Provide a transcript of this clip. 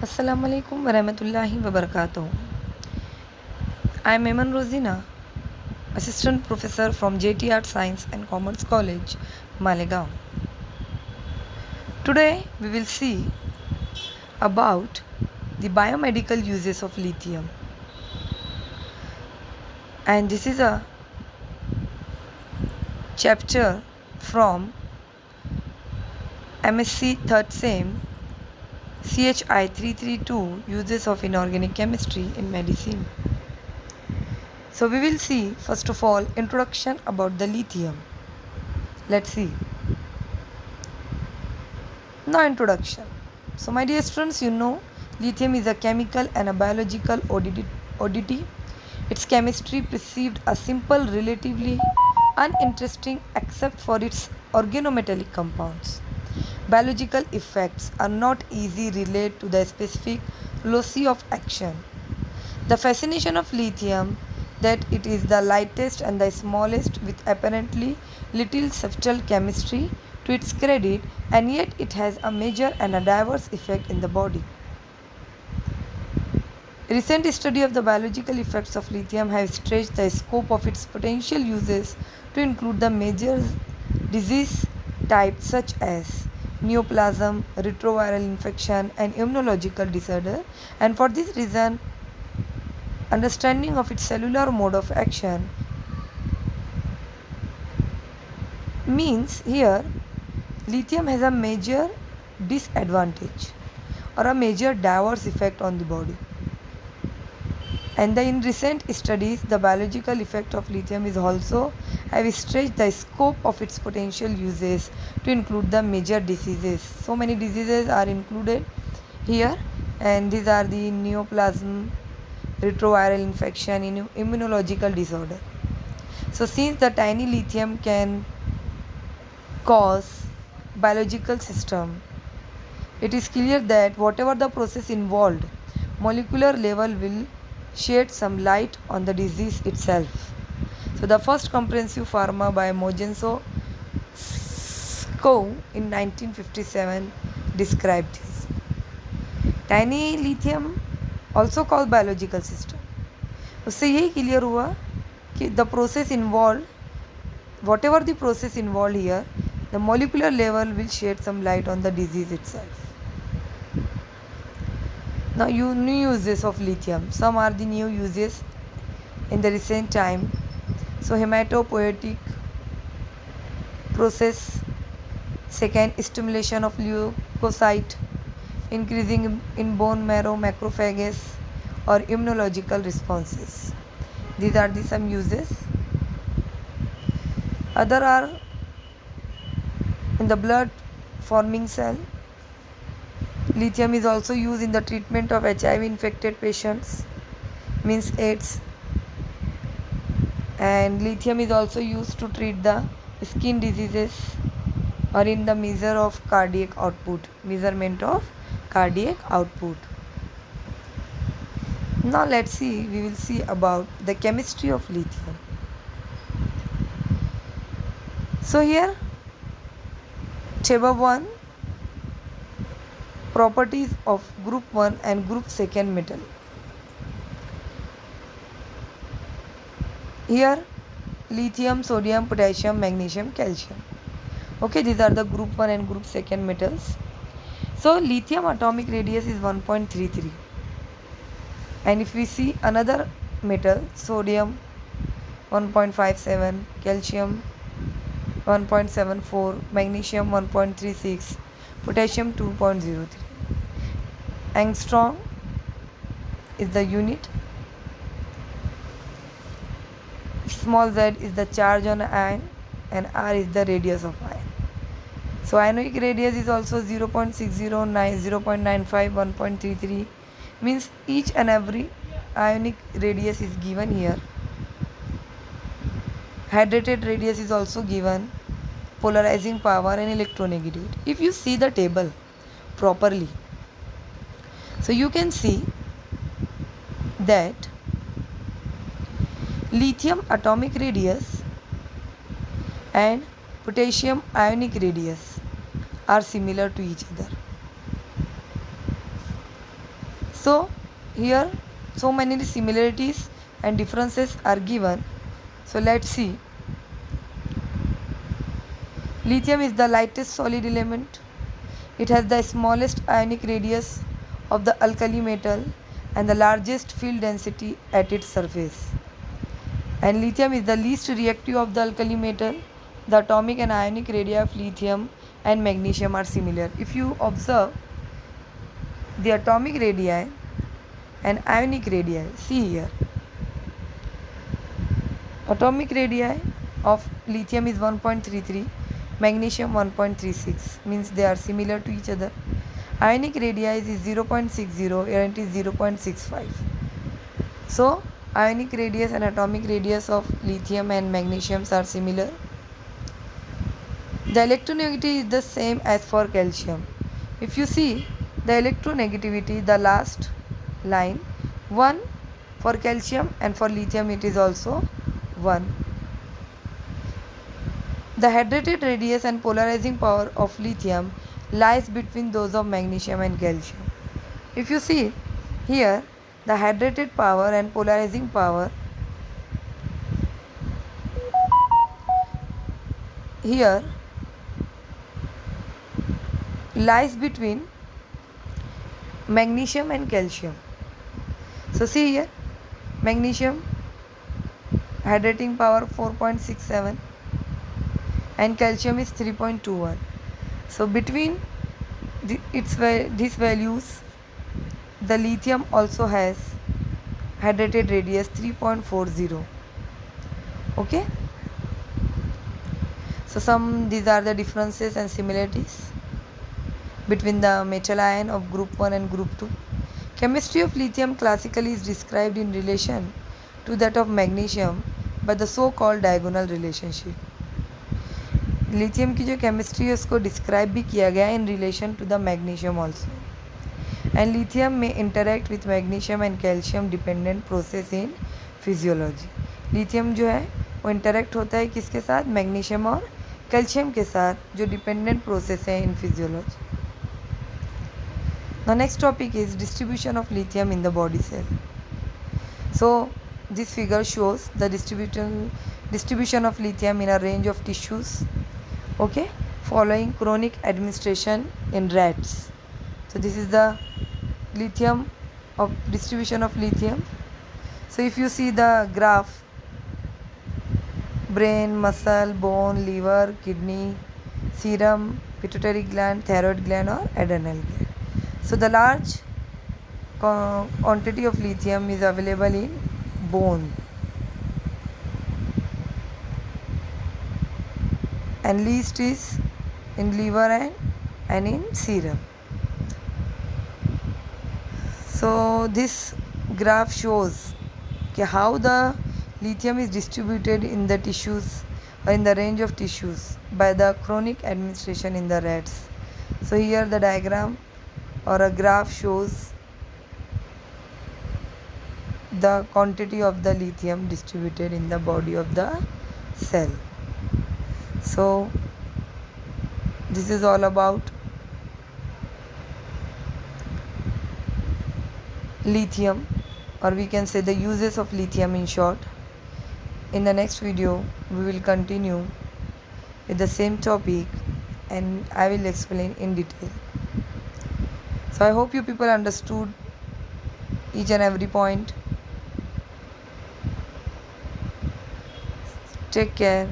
Assalamu alaikum warahmatullahi wabarakatuh. I am Eman Rosina, Assistant Professor from JT Art Science and Commerce College, Malegaon. Today we will see about the biomedical uses of lithium. And this is a chapter from MSc 3rd SEM CHI 332 Uses of Inorganic Chemistry in Medicine. So we will see first of all introduction about the lithium. Let's see. Now introduction. So my dear students, you know lithium is a chemical and a biological oddity. Its chemistry perceived a simple, relatively uninteresting except for its organometallic compounds. Biological effects are not easy related to the specific loci of action. The fascination of lithium that it is the lightest and the smallest with apparently little subtle chemistry to its credit, and yet it has a major and a diverse effect in the body. Recent study of the biological effects of lithium have stretched the scope of its potential uses to include the major disease types such as neoplasm, retroviral infection, and immunological disorder, and for this reason understanding of its cellular mode of action means here lithium has a major disadvantage or a major diverse effect on the body. And in recent studies, the biological effect of lithium is also have stretched the scope of its potential uses to include the major diseases. So many diseases are included here, and these are the neoplasm, retroviral infection, immunological disorder. So since the tiny lithium can cause biological system, it is clear that whatever the process involved, molecular level will shed some light on the disease itself. So the first comprehensive pharma by Mogenso Scow in 1957 described this. Tiny lithium also called biological system. उससे यही clear हुआ कि the process involved, whatever the process involved here, the molecular level will shed some light on the disease itself. Now, new uses of lithium. Some are the new uses in the recent time. So, hematopoietic process. Second, stimulation of leukocyte, increasing in bone marrow macrophages or immunological responses. These are the some uses. Other are in the blood forming cell. Lithium is also used in the treatment of HIV infected patients, means AIDS, and lithium is also used to treat the skin diseases or in the measure of cardiac output, measurement of cardiac output. Now we will see about the chemistry of lithium. So here table 1, properties of group 1 and group 2 metal. Here lithium, sodium, potassium, magnesium, calcium. Okay, these are the group 1 and group 2 metals. So lithium atomic radius is 1.33, and if we see another metal, sodium 1.57, calcium 1.74, magnesium 1.36, potassium 2.03. Angstrom is the unit. Small z is the charge on ion, and r is the radius of ion. So ionic radius is also 0.609, 0.95, 1.33, means each and every ionic radius is given here. Hydrated radius is also given, polarizing power and electronegativity. If you see the table properly, so you can see that lithium atomic radius and potassium ionic radius are similar to each other. So here so many similarities and differences are given. So let's see. Lithium is the lightest solid element. It has the smallest ionic radius of the alkali metal and the largest field density at its surface. And lithium is the least reactive of the alkali metal. The atomic and ionic radii of lithium and magnesium are similar. If you observe the atomic radii and ionic radii, see here. Atomic radii of lithium is 1.33, magnesium 1.36, means they are similar to each other. Ionic radii is 0.60 and it is 0.65. So ionic radius and atomic radius of lithium and magnesium are similar. The electronegativity is the same as for calcium. If you see the electronegativity, the last line 1 for calcium, and for lithium it is also 1. The hydrated radius and polarizing power of lithium lies between those of magnesium and calcium. If you see here, the hydrated power and polarizing power here lies between magnesium and calcium. So see here, magnesium hydrating power 4.67 and calcium is 3.21. So between these values, the lithium also has hydrated radius 3.40. Okay, so these are the differences and similarities between the metal ion of group 1 and group 2. Chemistry of lithium classically is described in relation to that of magnesium by the so called diagonal relationship. Lithium की जो chemistry है उसको describe भी किया गया है in relation to the magnesium also. And lithium में interact with magnesium and calcium dependent process in physiology. Lithium जो है वो इंटरेक्ट होता है किसके साथ, मैग्नीशियम और कैल्शियम के साथ, जो डिपेंडेंट प्रोसेस है in physiology. The next topic is distribution of lithium in the body cell. So this figure shows the distribution of lithium in a range of tissues, okay, following chronic administration in rats. So this is the lithium of distribution of lithium. So if you see the graph, brain, muscle, bone, liver, kidney, serum, pituitary gland, thyroid gland or adrenal gland. So the large quantity of lithium is available in bone and least is in liver and in serum. So this graph shows how the lithium is distributed in the tissues or in the range of tissues by the chronic administration in the rats. So here the diagram or a graph shows the quantity of the lithium distributed in the body of the cell. So this is all about lithium, or we can say the uses of lithium in short. In the next video we will continue with the same topic and I will explain in detail. So I hope you people understood each and every point. Take care.